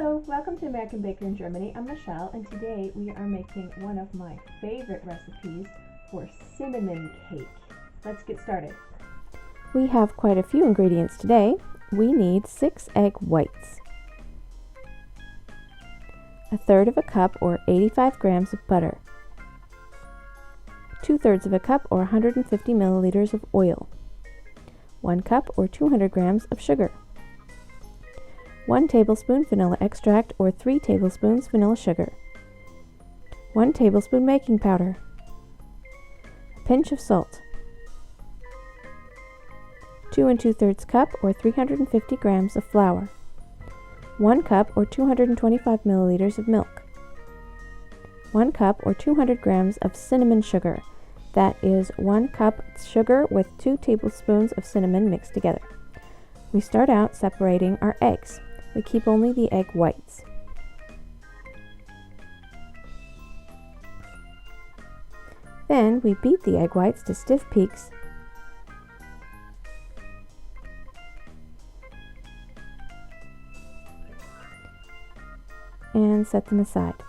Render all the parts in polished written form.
Hello, welcome to American Baker in Germany. I'm Michelle, and today we are making one of my favorite recipes for cinnamon cake. Let's get started. We have quite a few ingredients today. We need 6 egg whites, 1/3 cup or 85 grams of butter, 2/3 cup or 150 milliliters of oil, 1 cup or 200 grams of sugar, 1 tablespoon vanilla extract or 3 tablespoons vanilla sugar, 1 tablespoon baking powder, a pinch of salt, 2 2/3 cup or 350 grams of flour, 1 cup or 225 milliliters of milk, 1 cup or 200 grams of cinnamon sugar. That is 1 cup sugar with 2 tablespoons of cinnamon mixed together. We start out separating our eggs. We keep only the egg whites. Then we beat the egg whites to stiff peaks and set them aside.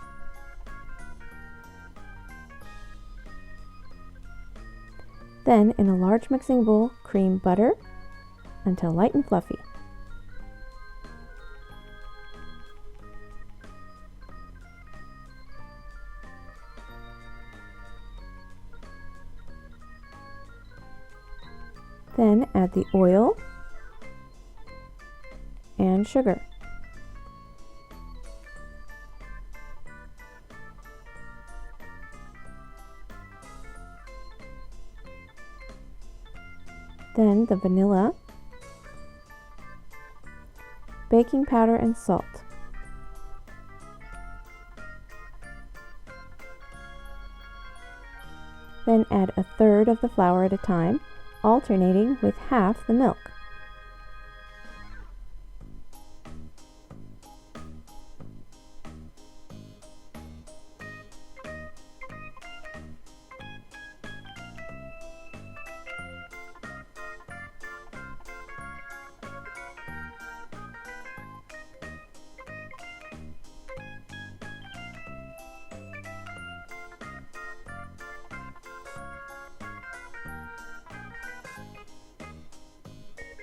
Then, in a large mixing bowl, cream butter until light and fluffy. Then add the oil and sugar. Then the vanilla, baking powder and salt. Then add 1/3 of the flour at a time, alternating with half the milk.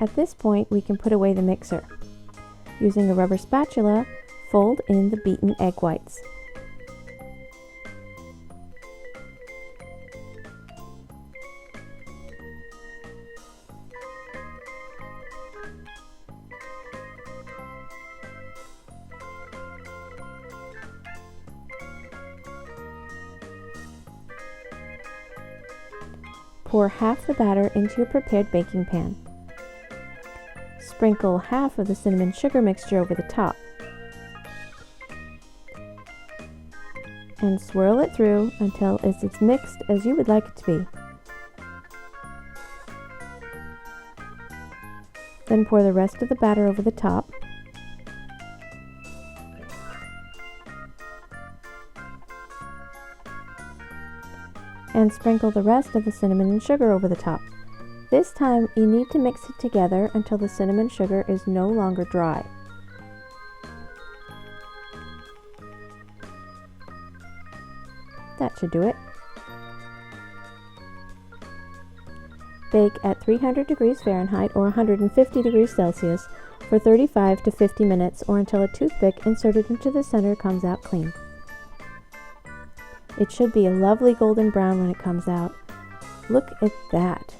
At this point, we can put away the mixer. Using a rubber spatula, fold in the beaten egg whites. Pour half the batter into your prepared baking pan. Sprinkle half of the cinnamon sugar mixture over the top. And swirl it through until it's as mixed as you would like it to be. Then pour the rest of the batter over the top. And sprinkle the rest of the cinnamon and sugar over the top. This time, you need to mix it together until the cinnamon sugar is no longer dry. That should do it. Bake at 300 degrees Fahrenheit or 150 degrees Celsius for 35 to 50 minutes or until a toothpick inserted into the center comes out clean. It should be a lovely golden brown when it comes out. Look at that.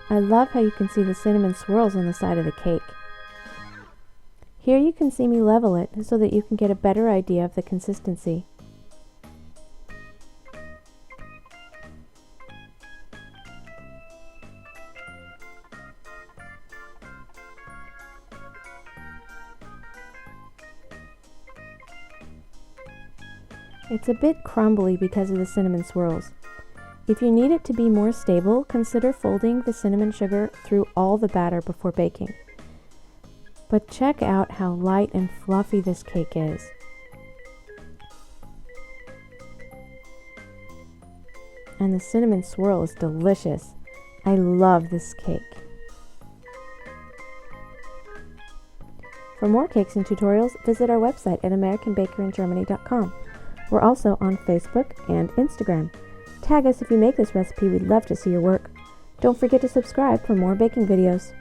I love how you can see the cinnamon swirls on the side of the cake. Here you can see me level it so that you can get a better idea of the consistency. It's a bit crumbly because of the cinnamon swirls. If you need it to be more stable, consider folding the cinnamon sugar through all the batter before baking. But check out how light and fluffy this cake is. And the cinnamon swirl is delicious. I love this cake. For more cakes and tutorials, visit our website at AmericanBakerInGermany.com. We're also on Facebook and Instagram. Tag us if you make this recipe. We'd love to see your work. Don't forget to subscribe for more baking videos.